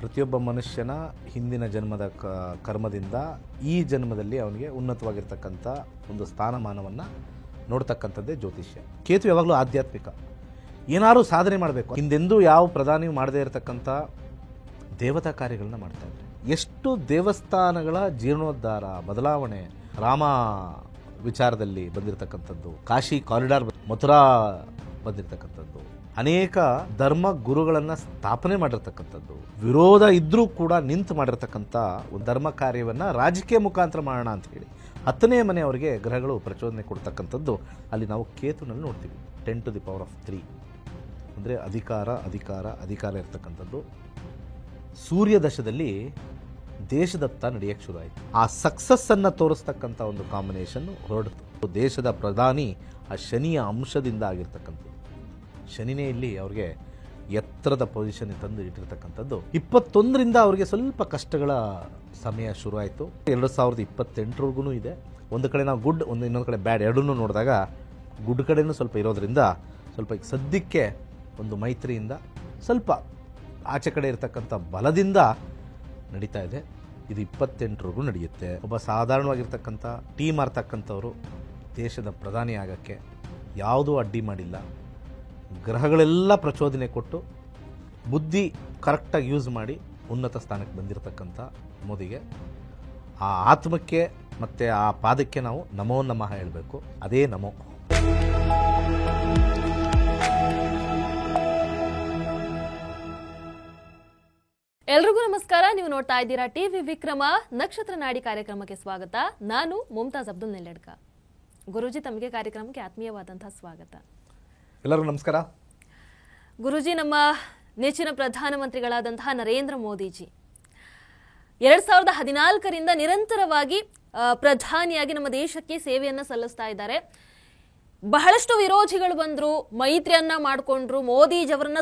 ಪ್ರತಿಯೊಬ್ಬ ಮನುಷ್ಯನ ಹಿಂದಿನ ಜನ್ಮದ ಕರ್ಮದಿಂದ ಈ ಜನ್ಮದಲ್ಲಿ ಅವನಿಗೆ ಉನ್ನತವಾಗಿರ್ತಕ್ಕಂಥ ಒಂದು ಸ್ಥಾನಮಾನವನ್ನು ನೋಡ್ತಕ್ಕಂಥದ್ದೇ ಜ್ಯೋತಿಷ್ಯ. ಕೇತು ಯಾವಾಗಲೂ ಆಧ್ಯಾತ್ಮಿಕ. ಏನಾದರೂ ಸಾಧನೆ ಮಾಡಬೇಕು. ಹಿಂದೆಂದೂ ಯಾವ ಪ್ರಧಾನಿಯೂ ಮಾಡದೇ ಇರತಕ್ಕಂಥ ದೇವತಾ ಕಾರ್ಯಗಳನ್ನ ಮಾಡ್ತಾ ಇದ್ದಾರೆ. ಎಷ್ಟು ದೇವಸ್ಥಾನಗಳ ಜೀರ್ಣೋದ್ಧಾರ, ಬದಲಾವಣೆ, ರಾಮ ವಿಚಾರದಲ್ಲಿ ಬಂದಿರತಕ್ಕಂಥದ್ದು, ಕಾಶಿ ಕಾರಿಡಾರ್, ಮಥುರಾ ಬಂದಿರತಕ್ಕಂಥದ್ದು, ಅನೇಕ ಧರ್ಮ ಗುರುಗಳನ್ನು ಸ್ಥಾಪನೆ ಮಾಡಿರ್ತಕ್ಕಂಥದ್ದು, ವಿರೋಧ ಇದ್ರೂ ಕೂಡ ನಿಂತು ಮಾಡಿರ್ತಕ್ಕಂಥ ಒಂದು ಧರ್ಮ ಕಾರ್ಯವನ್ನು ರಾಜಕೀಯ ಮುಖಾಂತರ ಮಾಡೋಣ ಅಂತ ಹೇಳಿ 10ನೇ ಮನೆ ಅವರಿಗೆ ಗ್ರಹಗಳು ಪ್ರಚೋದನೆ ಕೊಡ್ತಕ್ಕಂಥದ್ದು ಅಲ್ಲಿ ನಾವು ಕೇತುನಲ್ಲಿ ನೋಡ್ತೀವಿ. 10 to the power of 3 ಅಂದರೆ ಅಧಿಕಾರ ಇರ್ತಕ್ಕಂಥದ್ದು. ಸೂರ್ಯ ದಶದಲ್ಲಿ ದೇಶದತ್ತ ನಡೆಯಕ್ಕೆ ಶುರು ಆಯಿತು. ಆ ಸಕ್ಸಸ್ಸನ್ನು ತೋರಿಸ್ತಕ್ಕಂಥ ಒಂದು ಕಾಂಬಿನೇಷನ್ ಹೊರಡಿತು. ದೇಶದ ಪ್ರಧಾನಿ ಆ ಶನಿಯ ಅಂಶದಿಂದ ಆಗಿರ್ತಕ್ಕಂಥದ್ದು. ಶನಿನೇ ಇಲ್ಲಿ ಅವ್ರಿಗೆ ಎತ್ತರದ ಪೊಸಿಷನ್ ತಂದು ಇಟ್ಟಿರ್ತಕ್ಕಂಥದ್ದು. 21ರಿಂದ ಅವ್ರಿಗೆ ಸ್ವಲ್ಪ ಕಷ್ಟಗಳ ಸಮಯ ಶುರುವಾಯಿತು. 2028ವರೆಗೂ ಇದೆ. ಒಂದು ಕಡೆ ನಾವು ಗುಡ್, ಇನ್ನೊಂದು ಕಡೆ ಬ್ಯಾಡ್ ಎರಡನ್ನೂ ನೋಡಿದಾಗ ಗುಡ್ ಕಡೆನೂ ಸ್ವಲ್ಪ ಇರೋದ್ರಿಂದ ಸ್ವಲ್ಪ ಸದ್ಯಕ್ಕೆ ಒಂದು ಮೈತ್ರಿಯಿಂದ ಸ್ವಲ್ಪ ಆಚೆ ಕಡೆ ಇರತಕ್ಕಂಥ ಬಲದಿಂದ ನಡೀತಾ ಇದೆ. ಇದು 28ವರೆಗೂ ನಡೆಯುತ್ತೆ. ಒಬ್ಬ ಸಾಧಾರಣವಾಗಿರ್ತಕ್ಕಂಥ ಟೀಮ್ ಆರ್ತಕ್ಕಂಥವರು ದೇಶದ ಪ್ರಧಾನಿ ಆಗೋಕ್ಕೆ ಯಾವುದೂ ಅಡ್ಡಿ ಮಾಡಿಲ್ಲ. ಗ್ರಹಗಳೆಲ್ಲ ಪ್ರಚೋದನೆ ಕೊಟ್ಟು ಬುದ್ಧಿ ಕರೆಕ್ಟಾಗಿ ಯೂಸ್ ಮಾಡಿ ಉನ್ನತ ಸ್ಥಾನಕ್ಕೆ ಬಂದಿರತಕ್ಕಂಥ ಮೋದಿಗೆ, ಆ ಆತ್ಮಕ್ಕೆ ಮತ್ತು ಆ ಪಾದಕ್ಕೆ ನಾವು ನಮೋ ನಮಃ ಹೇಳಬೇಕು. ಅದೇ ನಮೋ. ಎಲ್ರಿಗೂ ನಮಸ್ಕಾರ. ನೀವು ನೋಡ್ತಾ ಇದ್ದೀರಾ ಟಿವಿ ವಿಕ್ರಮ. ನಕ್ಷತ್ರ ನಾಡಿ ಕಾರ್ಯಕ್ರಮಕ್ಕೆ ಸ್ವಾಗತ. ನಾನು ಮುಮ್ತಾಜ್ ಅಬ್ದುಲ್ ನೆಲ್ಲೆಡ್ಕ. ಗುರೂಜಿ, ತಮಗೆ ಕಾರ್ಯಕ್ರಮಕ್ಕೆ ಆತ್ಮೀಯವಾದಂತಹ ಸ್ವಾಗತ. ಎಲ್ಲರಿಗೂ ನಮಸ್ಕಾರ. ಗುರೂಜಿ, ನಮ್ಮ ನೆಚ್ಚಿನ ಪ್ರಧಾನಮಂತ್ರಿಗಳಾದಂತಹ ನರೇಂದ್ರ ಮೋದಿಜಿ 2014ರಿಂದ ನಿರಂತರವಾಗಿ ಪ್ರಧಾನಿಯಾಗಿ ನಮ್ಮ ದೇಶಕ್ಕೆ ಸೇವೆಯನ್ನ ಸಲ್ಲಿಸ್ತಾ ಇದ್ದಾರೆ. ಬಹಳಷ್ಟು ವಿರೋಧಿಗಳು ಬಂದ್ರು, ಮೈತ್ರಿಯನ್ನ ಮಾಡ್ಕೊಂಡ್ರು, ಮೋದಿಜವರನ್ನ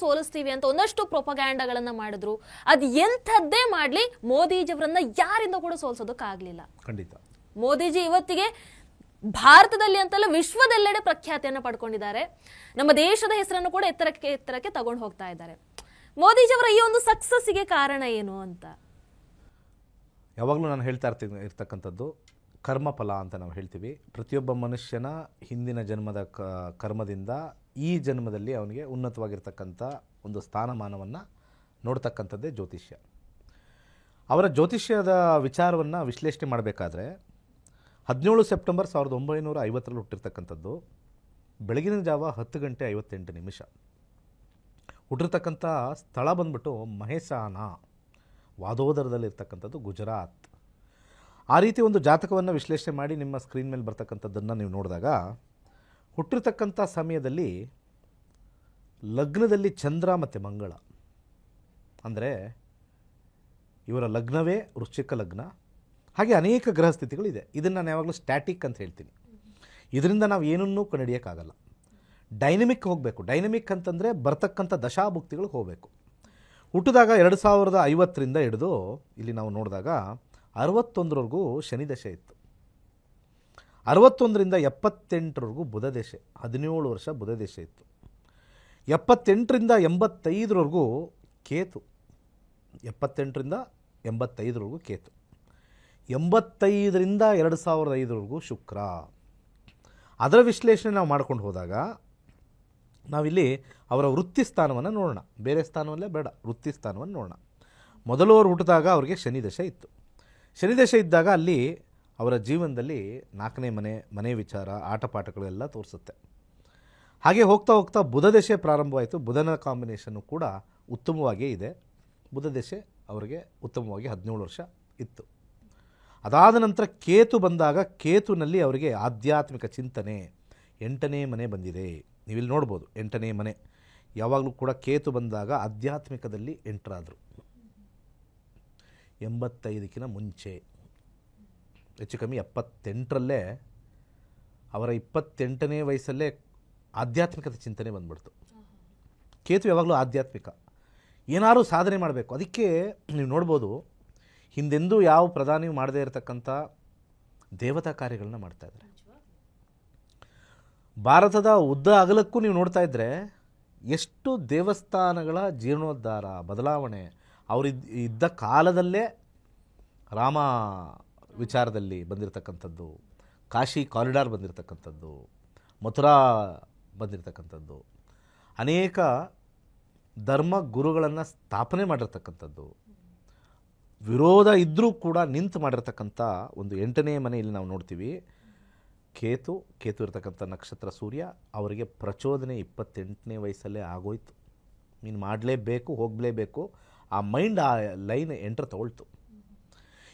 ಸೋಲಿಸ್ತೀವಿ ಅಂತ ಒಂದಷ್ಟು ಪ್ರೊಪಗ್ಯಾಂಡಗಳನ್ನ ಮಾಡಿದ್ರು. ಅದು ಎಂಥದ್ದೇ ಮಾಡ್ಲಿ, ಮೋದಿಜವರನ್ನ ಯಾರಿಂದ ಕೂಡ ಸೋಲ್ಸೋದಕ್ಕಾಗ್ಲಿಲ್ಲ. ಖಂಡಿತ ಮೋದಿಜಿ ಇವತ್ತಿಗೆ ಭಾರತದಲ್ಲಿ ಅಂತಲ್ಲ ವಿಶ್ವದೆಲ್ಲೆಡೆ ಪ್ರಖ್ಯಾತಿಯನ್ನ ಪಡ್ಕೊಂಡಿದ್ದಾರೆ. ನಮ್ಮ ದೇಶದ ಹೆಸರನ್ನು ಕೂಡ ಎತ್ತರಕ್ಕೆ ತಗೊಂಡು ಹೋಗ್ತಾ ಇದ್ದಾರೆ. ಮೋದಿಜಿಯವರ ಈ ಒಂದು ಸಕ್ಸಸ್ಸಿಗೆ ಕಾರಣ ಏನು ಅಂತ ಯಾವಾಗಲೂ ನಾನು ಹೇಳ್ತಾ ಇರ್ತಕ್ಕಂಥದ್ದು ಕರ್ಮಫಲ ಅಂತ ನಾವು ಹೇಳ್ತೀವಿ. ಪ್ರತಿಯೊಬ್ಬ ಮನುಷ್ಯನ ಹಿಂದಿನ ಜನ್ಮದ ಕರ್ಮದಿಂದ ಈ ಜನ್ಮದಲ್ಲಿ ಅವನಿಗೆ ಉನ್ನತವಾಗಿರ್ತಕ್ಕಂಥ ಒಂದು ಸ್ಥಾನಮಾನವನ್ನು ನೋಡ್ತಕ್ಕಂಥದ್ದೇ ಜ್ಯೋತಿಷ್ಯ. ಅವರ ಜ್ಯೋತಿಷ್ಯದ ವಿಚಾರವನ್ನು ವಿಶ್ಲೇಷಣೆ ಮಾಡಬೇಕಾದ್ರೆ 17 ಸೆಪ್ಟೆಂಬರ್ 1950ರಲ್ಲಿ ಹುಟ್ಟಿರ್ತಕ್ಕಂಥದ್ದು. ಬೆಳಗಿನ ಜಾವ 10:58 ಹುಟ್ಟಿರ್ತಕ್ಕಂಥ ಸ್ಥಳ ಬಂದ್ಬಿಟ್ಟು ಮಹೇಸಾನ, ವಾದೋದರದಲ್ಲಿರ್ತಕ್ಕಂಥದ್ದು, ಗುಜರಾತ್. ಆ ರೀತಿ ಒಂದು ಜಾತಕವನ್ನು ವಿಶ್ಲೇಷಣೆ ಮಾಡಿ ನಿಮ್ಮ ಸ್ಕ್ರೀನ್ ಮೇಲೆ ಬರ್ತಕ್ಕಂಥದ್ದನ್ನು ನೀವು ನೋಡಿದಾಗ ಹುಟ್ಟಿರ್ತಕ್ಕಂಥ ಸಮಯದಲ್ಲಿ ಲಗ್ನದಲ್ಲಿ ಚಂದ್ರ ಮತ್ತು ಮಂಗಳ, ಅಂದರೆ ಇವರ ಲಗ್ನವೇ ವೃಶ್ಚಿಕ ಲಗ್ನ. ಹಾಗೆ ಅನೇಕ ಗ್ರಹ ಸ್ಥಿತಿಗಳಿದೆ. ಇದನ್ನು ನಾನು ಯಾವಾಗಲೂ ಸ್ಟ್ಯಾಟಿಕ್ ಅಂತ ಹೇಳ್ತೀನಿ. ಇದರಿಂದ ನಾವು ಏನನ್ನೂ ಕಂಡುಹಿಡಿಯೋಕ್ಕಾಗಲ್ಲ. ಡೈನಮಿಕ್ ಹೋಗಬೇಕು. ಡೈನಮಿಕ್ ಅಂತಂದರೆ ಬರ್ತಕ್ಕಂಥ ದಶಾಭುಕ್ತಿಗಳಿಗೆ ಹೋಗಬೇಕು. ಹುಟ್ಟಿದಾಗ 2050ರಿಂದ ಹಿಡಿದು ಇಲ್ಲಿ ನಾವು ನೋಡಿದಾಗ 61ರವರೆಗೂ ಶನಿ ದಶೆ ಇತ್ತು. 61ರಿಂದ 78ರವರೆಗೂ ಬುಧ ದಶೆ, 17 ವರ್ಷ ಬುಧ ದಶೆ ಇತ್ತು. 78ರಿಂದ 85ರವರೆಗೂ ಕೇತು, 78ರಿಂದ 85ರವರೆಗೂ ಕೇತು. 85ರಿಂದ 2005ರವರೆಗೂ ಶುಕ್ರ. ಅದರ ವಿಶ್ಲೇಷಣೆ ನಾವು ಮಾಡ್ಕೊಂಡು ಹೋದಾಗ ನಾವಿಲ್ಲಿ ಅವರ ವೃತ್ತಿ ಸ್ಥಾನವನ್ನು ನೋಡೋಣ. ಬೇರೆ ಸ್ಥಾನವಲ್ಲೇ ಬೇಡ, ವೃತ್ತಿ ಸ್ಥಾನವನ್ನು ನೋಡೋಣ. ಮೊದಲು ಅವರು ಹುಟ್ಟಿದಾಗ ಅವರಿಗೆ ಶನಿ ದಶೆ ಇತ್ತು. ಶನಿ ದಶೆ ಇದ್ದಾಗ ಅಲ್ಲಿ ಅವರ ಜೀವನದಲ್ಲಿ 4ನೇ ಮನೆ ವಿಚಾರ, ಆಟಪಾಠಗಳೆಲ್ಲ ತೋರಿಸುತ್ತೆ. ಹಾಗೆ ಹೋಗ್ತಾ ಹೋಗ್ತಾ ಬುಧ ದಶೆ ಪ್ರಾರಂಭವಾಯಿತು. ಬುಧನ ಕಾಂಬಿನೇಷನ್ನು ಕೂಡ ಉತ್ತಮವಾಗಿಯೇ ಇದೆ. ಬುಧ ದಶೆ ಅವರಿಗೆ ಉತ್ತಮವಾಗಿ 17 ವರ್ಷ ಇತ್ತು. ಅದಾದ ನಂತರ ಕೇತು ಬಂದಾಗ ಕೇತುನಲ್ಲಿ ಅವರಿಗೆ ಆಧ್ಯಾತ್ಮಿಕ ಚಿಂತನೆ, 8ನೇ ಮನೆ ಬಂದಿದೆ. ನೀವಿಲ್ಲಿ ನೋಡ್ಬೋದು 8ನೇ ಮನೆ. ಯಾವಾಗಲೂ ಕೂಡ ಕೇತು ಬಂದಾಗ ಆಧ್ಯಾತ್ಮಿಕದಲ್ಲಿ ಎಂಟ್ರಾದರು. 85ಕ್ಕಿಂತ ಮುಂಚೆ, ಹೆಚ್ಚು ಕಮ್ಮಿ 78ರಲ್ಲೇ, ಅವರ 28ನೇ ವಯಸ್ಸಲ್ಲೇ ಆಧ್ಯಾತ್ಮಿಕತೆ ಚಿಂತನೆ ಬಂದ್ಬಿಡ್ತು. ಕೇತು ಯಾವಾಗಲೂ ಆಧ್ಯಾತ್ಮಿಕ. ಏನಾದರೂ ಸಾಧನೆ ಮಾಡಬೇಕು. ಅದಕ್ಕೆ ನೀವು ನೋಡ್ಬೋದು, ಹಿಂದೆಂದೂ ಯಾವ ಪ್ರಧಾನಿಯೂ ಮಾಡದೇ ಇರತಕ್ಕಂಥ ದೇವತಾ ಕಾರ್ಯಗಳನ್ನ ಮಾಡ್ತಾ ಇದ್ದಾರೆ. ಭಾರತದ ಉದ್ದ ಅಗಲಕ್ಕೂ ನೀವು ನೋಡ್ತಾ ಇದ್ದರೆ ಎಷ್ಟು ದೇವಸ್ಥಾನಗಳ ಜೀರ್ಣೋದ್ಧಾರ, ಬದಲಾವಣೆ, ಅವರು ಇದ್ದ ಕಾಲದಲ್ಲೇ ರಾಮ ವಿಚಾರದಲ್ಲಿ ಬಂದಿರತಕ್ಕಂಥದ್ದು, ಕಾಶಿ ಕಾರಿಡಾರ್ ಬಂದಿರತಕ್ಕಂಥದ್ದು, ಮಥುರಾ ಬಂದಿರತಕ್ಕಂಥದ್ದು, ಅನೇಕ ಧರ್ಮ ಗುರುಗಳನ್ನು ಸ್ಥಾಪನೆ ಮಾಡಿರ್ತಕ್ಕಂಥದ್ದು, ವಿರೋಧ ಇದ್ದರೂ ಕೂಡ ನಿಂತು ಮಾಡಿರ್ತಕ್ಕಂಥ ಒಂದು 8ನೇ ಮನೆಯಲ್ಲಿ ನಾವು ನೋಡ್ತೀವಿ. ಕೇತು ಇರತಕ್ಕಂಥ ನಕ್ಷತ್ರ ಸೂರ್ಯ, ಅವರಿಗೆ ಪ್ರಚೋದನೆ 28ನೇ ವಯಸ್ಸಲ್ಲೇ ಆಗೋಯ್ತು. ನೀನು ಮಾಡಲೇಬೇಕು, ಹೋಗಲೇಬೇಕು, ಆ ಮೈಂಡ್ ಆ ಲೈನ್ ಎಂಟರ್ ತಗೊಳ್ತು.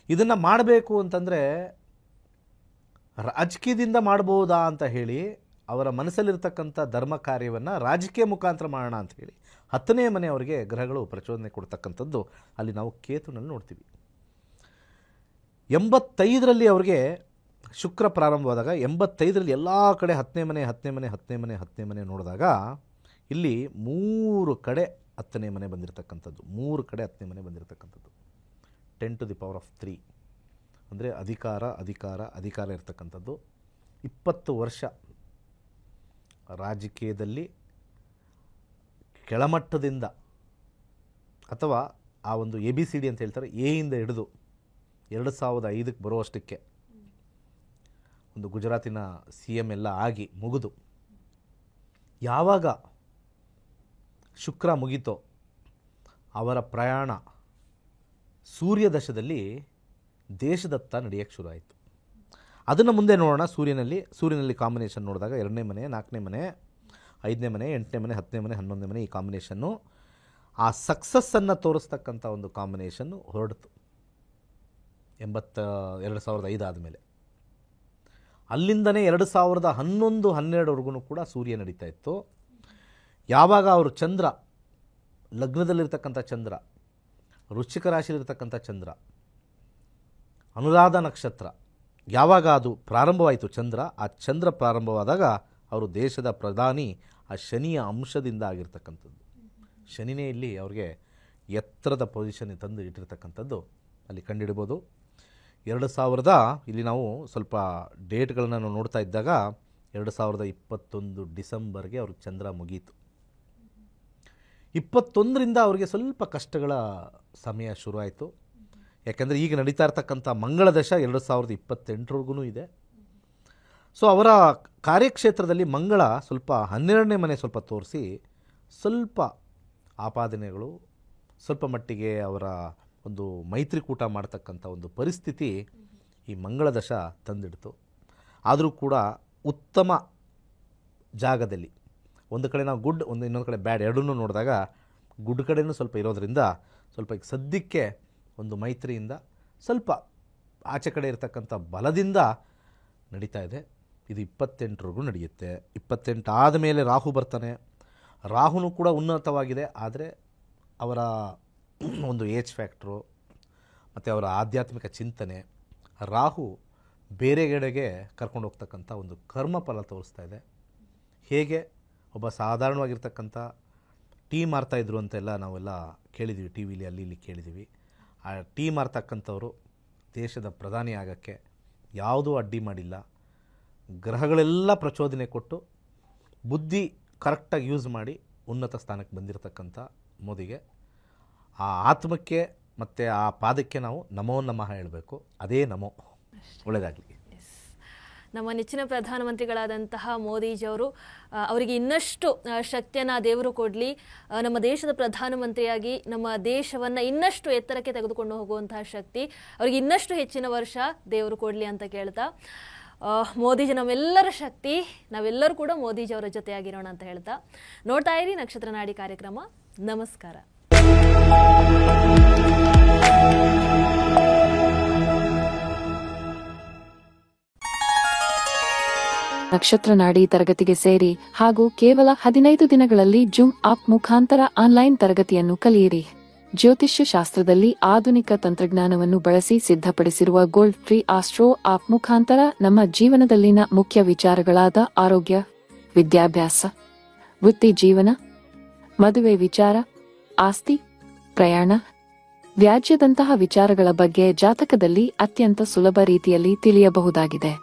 ಇದನ್ನು ಮಾಡಬೇಕು ಅಂತಂದರೆ ರಾಜಕೀಯದಿಂದ ಮಾಡ್ಬೋದಾ ಅಂತ ಹೇಳಿ ಅವರ ಮನಸ್ಸಲ್ಲಿರ್ತಕ್ಕಂಥ ಧರ್ಮ ಕಾರ್ಯವನ್ನು ರಾಜಕೀಯ ಮುಖಾಂತರ ಮಾಡೋಣ ಅಂತ ಹೇಳಿ 10ನೇ ಮನೆ ಅವರಿಗೆ ಗ್ರಹಗಳು ಪ್ರಚೋದನೆ ಕೊಡ್ತಕ್ಕಂಥದ್ದು ಅಲ್ಲಿ ನಾವು ಕೇತುನಲ್ಲಿ ನೋಡ್ತೀವಿ. 85ರಲ್ಲಿ ಅವರಿಗೆ ಶುಕ್ರ ಪ್ರಾರಂಭವಾದಾಗ 85ರಲ್ಲಿ ಎಲ್ಲ ಕಡೆ 10ನೇ ಮನೆ ನೋಡಿದಾಗ ಇಲ್ಲಿ 3 ಕಡೆ 10ನೇ ಮನೆ ಬಂದಿರತಕ್ಕಂಥದ್ದು, 3 ಕಡೆ 10ನೇ ಮನೆ ಬಂದಿರತಕ್ಕಂಥದ್ದು. 10 to the power of 3 ಅಂದರೆ ಅಧಿಕಾರ ಇರ್ತಕ್ಕಂಥದ್ದು. 20 ವರ್ಷ ರಾಜಕೀಯದಲ್ಲಿ ಕೆಳಮಟ್ಟದಿಂದ ಅಥವಾ ಆ ಒಂದು ABCD ಅಂತ ಹೇಳ್ತಾರೆ, ಎಯಿಂದ ಹಿಡಿದು 2005ಕ್ಕೆ ಬರುವಷ್ಟಕ್ಕೆ ಒಂದು ಗುಜರಾತಿನ CM ಎಲ್ಲ ಆಗಿ ಮುಗಿದು ಯಾವಾಗ ಶುಕ್ರ ಮುಗೀತೋ ಅವರ ಪ್ರಯಾಣ ಸೂರ್ಯ ದಶದಲ್ಲಿ ದೇಶದತ್ತ ನಡೆಯೋಕ್ಕೆ ಶುರು ಆಯಿತು. ಅದನ್ನು ಮುಂದೆ ನೋಡೋಣ. ಸೂರ್ಯನಲ್ಲಿ ಕಾಂಬಿನೇಷನ್ ನೋಡಿದಾಗ 2ನೇ ಮನೆ, 4ನೇ ಮನೆ, 5ನೇ ಮನೆ, 8ನೇ ಮನೆ, 10ನೇ ಮನೆ, 11ನೇ ಮನೆ, ಈ ಕಾಂಬಿನೇಷನ್ನು ಆ ಸಕ್ಸಸ್ಸನ್ನು ತೋರಿಸ್ತಕ್ಕಂಥ ಒಂದು ಕಾಂಬಿನೇಷನ್ನು ಹೊರಡ್ತು 2005 ಆದಮೇಲೆ. ಅಲ್ಲಿಂದನೇ 2011-12ವರೆಗೂ ಕೂಡ ಸೂರ್ಯ ನಡೀತಾ ಇತ್ತು. ಯಾವಾಗ ಅವರು ಚಂದ್ರ, ಲಗ್ನದಲ್ಲಿರ್ತಕ್ಕಂಥ ಚಂದ್ರ, ವೃಶ್ಚಿಕ ರಾಶಿಯಲ್ಲಿರ್ತಕ್ಕಂಥ ಚಂದ್ರ, ಅನುರಾಧ ನಕ್ಷತ್ರ, ಯಾವಾಗ ಅದು ಪ್ರಾರಂಭವಾಯಿತು ಆ ಚಂದ್ರ ಪ್ರಾರಂಭವಾದಾಗ ಅವರು ದೇಶದ ಪ್ರಧಾನಿ ಆ ಶನಿಯ ಅಂಶದಿಂದ ಆಗಿರ್ತಕ್ಕಂಥದ್ದು. ಶನಿನೇ ಇಲ್ಲಿ ಅವ್ರಿಗೆ ಎತ್ತರದ ಪೊಸಿಷನ್ ತಂದು ಇಟ್ಟಿರ್ತಕ್ಕಂಥದ್ದು ಅಲ್ಲಿ ಕಂಡುಹಿಡ್ಬೋದು. 2000 ಇಲ್ಲಿ ನಾವು ಸ್ವಲ್ಪ ಡೇಟ್ಗಳನ್ನು ನಾವು ನೋಡ್ತಾ ಇದ್ದಾಗ 2021 ಡಿಸೆಂಬರ್ಗೆ ಅವ್ರಿಗೆ ಚಂದ್ರ ಮುಗೀತು. 21ರಿಂದ ಅವರಿಗೆ ಸ್ವಲ್ಪ ಕಷ್ಟಗಳ ಸಮಯ ಶುರುವಾಯಿತು. ಯಾಕೆಂದರೆ ಈಗ ನಡೀತಾ ಇರ್ತಕ್ಕಂಥ ಮಂಗಳ ದಶ 2028ವರೆಗೂ ಇದೆ. ಸೊ ಅವರ ಕಾರ್ಯಕ್ಷೇತ್ರದಲ್ಲಿ ಮಂಗಳ ಸ್ವಲ್ಪ 12ನೇ ಮನೆ ಸ್ವಲ್ಪ ತೋರಿಸಿ ಸ್ವಲ್ಪ ಆಪಾದನೆಗಳು, ಸ್ವಲ್ಪ ಮಟ್ಟಿಗೆ ಅವರ ಒಂದು ಮೈತ್ರಿಕೂಟ ಮಾಡ್ತಕ್ಕಂಥ ಒಂದು ಪರಿಸ್ಥಿತಿ ಈ ಮಂಗಳ ದಶ ತಂದಿಡ್ತು. ಆದರೂ ಕೂಡ ಉತ್ತಮ ಜಾಗದಲ್ಲಿ, ಒಂದು ಕಡೆ ನಾವು ಗುಡ್, ಇನ್ನೊಂದು ಕಡೆ ಬ್ಯಾಡ್ ಎರಡನ್ನೂ ನೋಡಿದಾಗ ಗುಡ್ ಕಡೆಯೂ ಸ್ವಲ್ಪ ಇರೋದರಿಂದ ಸ್ವಲ್ಪ ಈಗ ಸದ್ಯಕ್ಕೆ ಒಂದು ಮೈತ್ರಿಯಿಂದ ಸ್ವಲ್ಪ ಆಚೆ ಕಡೆ ಇರತಕ್ಕಂಥ ಬಲದಿಂದ ನಡೀತಾ ಇದೆ. ಇದು 28ವರೆಗೂ ನಡೆಯುತ್ತೆ. 28 ಆದಮೇಲೆ ರಾಹು ಬರ್ತಾನೆ. ರಾಹುನೂ ಕೂಡ ಉನ್ನತವಾಗಿದೆ, ಆದರೆ ಅವರ ಒಂದು ಏಜ್ ಫ್ಯಾಕ್ಟ್ರು ಮತ್ತು ಅವರ ಆಧ್ಯಾತ್ಮಿಕ ಚಿಂತನೆ, ರಾಹು ಬೇರೆಗಡೆಗೆ ಕರ್ಕೊಂಡು ಹೋಗ್ತಕ್ಕಂಥ ಒಂದು ಕರ್ಮ ಫಲ ತೋರಿಸ್ತಾ ಇದೆ. ಹೇಗೆ ಒಬ್ಬ ಸಾಧಾರಣವಾಗಿರ್ತಕ್ಕಂಥ ಟೀ ಮಾರ್ತಾಯಿದ್ರು ಅಂತೆಲ್ಲ ನಾವೆಲ್ಲ ಕೇಳಿದ್ದೀವಿ, ಟಿ ವಿಲಿ ಅಲ್ಲಿ ಇಲ್ಲಿ ಕೇಳಿದ್ದೀವಿ. ಆ ಟೀ ಮಾರ್ತಕ್ಕಂಥವರು ದೇಶದ ಪ್ರಧಾನಿ ಆಗೋಕ್ಕೆ ಯಾವುದೂ ಅಡ್ಡಿ ಮಾಡಿಲ್ಲ. ಗ್ರಹಗಳೆಲ್ಲ ಪ್ರಚೋದನೆ ಕೊಟ್ಟು ಬುದ್ಧಿ ಕರೆಕ್ಟಾಗಿ ಯೂಸ್ ಮಾಡಿ ಉನ್ನತ ಸ್ಥಾನಕ್ಕೆ ಬಂದಿರತಕ್ಕಂಥ ಮೋದಿಗೆ, ಆ ಆತ್ಮಕ್ಕೆ ಮತ್ತು ಆ ಪಾದಕ್ಕೆ ನಾವು ನಮೋ ನಮಃ ಹೇಳಬೇಕು. ಅದೇ ನಮೋ. ಒಳ್ಳೆಯದಾಗಲಿ. ನಮ್ಮ ನೆಚ್ಚಿನ ಪ್ರಧಾನಮಂತ್ರಿಗಳಾದಂತಹ ಮೋದಿಜಿಯವರು, ಅವರಿಗೆ ಇನ್ನಷ್ಟು ಶಕ್ತಿಯನ್ನು ದೇವರು ಕೊಡಲಿ. ನಮ್ಮ ದೇಶದ ಪ್ರಧಾನಮಂತ್ರಿಯಾಗಿ ನಮ್ಮ ದೇಶವನ್ನು ಇನ್ನಷ್ಟು ಎತ್ತರಕ್ಕೆ ತೆಗೆದುಕೊಂಡು ಹೋಗುವಂತಹ ಶಕ್ತಿ ಅವರಿಗೆ ಇನ್ನಷ್ಟು ಹೆಚ್ಚಿನ ವರ್ಷ ದೇವರು ಕೊಡಲಿ ಅಂತ ಕೇಳ್ತಾ, ಮೋದಿಜಿ ನಮ್ಮೆಲ್ಲರ ಶಕ್ತಿ, ನಾವೆಲ್ಲರೂ ಕೂಡ ಮೋದಿಜಿ ಅವರ ಜೊತೆಯಾಗಿರೋಣ ಅಂತ ಹೇಳ್ತಾ ನೋಡ್ತಾ ಇರಿ ನಕ್ಷತ್ರ ನಾಡಿ ಕಾರ್ಯಕ್ರಮ. ನಮಸ್ಕಾರ. ನಕ್ಷತ್ರ ನಾಡಿ ತರಗತಿಗೆ ಸೇರಿ ಹಾಗೂ ಕೇವಲ 15 ದಿನಗಳಲ್ಲಿ ಜೂಮ್ ಆಪ್ ಮುಖಾಂತರ ಆನ್ಲೈನ್ ತರಗತಿಯನ್ನು ಕಲಿಯಿರಿ. ಜ್ಯೋತಿಷ್ಯ ಶಾಸ್ತ್ರದಲ್ಲಿ ಆಧುನಿಕ ತಂತ್ರಜ್ಞಾನವನ್ನು ಬಳಸಿ ಸಿದ್ಧಪಡಿಸಿರುವ ಗೋಲ್ಡ್ ಫ್ರೀ ಆಸ್ಟ್ರೋ ಆಪ್ ಮುಖಾಂತರ ನಮ್ಮ ಜೀವನದಲ್ಲಿನ ಮುಖ್ಯ ವಿಚಾರಗಳಾದ ಆರೋಗ್ಯ, ವಿದ್ಯಾಭ್ಯಾಸ, ವೃತ್ತಿ ಜೀವನ, ಮದುವೆ ವಿಚಾರ, ಆಸ್ತಿ, ಪ್ರಯಾಣ, ವ್ಯಾಜ್ಯದಂತಹ ವಿಚಾರಗಳ ಬಗ್ಗೆ ಜಾತಕದಲ್ಲಿ ಅತ್ಯಂತ ಸುಲಭ ರೀತಿಯಲ್ಲಿ ತಿಳಿಯಬಹುದಾಗಿದೆ.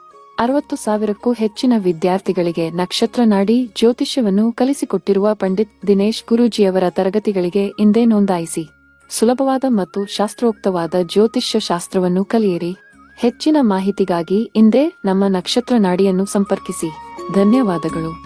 60,000ಕ್ಕೂ ಹೆಚ್ಚಿನ ವಿದ್ಯಾರ್ಥಿಗಳಿಗೆ ನಕ್ಷತ್ರ ನಾಡಿ ಜ್ಯೋತಿಷ್ಯವನ್ನು ಕಲಿಸಿಕೊಟ್ಟಿರುವ ಪಂಡಿತ್ ದಿನೇಶ್ ಗುರೂಜಿಯವರ ತರಗತಿಗಳಿಗೆ ಇಂದೇ ನೋಂದಾಯಿಸಿ. ಸುಲಭವಾದ ಮತ್ತು ಶಾಸ್ತ್ರೋಕ್ತವಾದ ಜ್ಯೋತಿಷ್ಯ ಶಾಸ್ತ್ರವನ್ನು ಕಲಿಯಿರಿ. ಹೆಚ್ಚಿನ ಮಾಹಿತಿಗಾಗಿ ಇಂದೇ ನಮ್ಮ ನಕ್ಷತ್ರ ನಾಡಿಯನ್ನು ಸಂಪರ್ಕಿಸಿ. ಧನ್ಯವಾದಗಳು.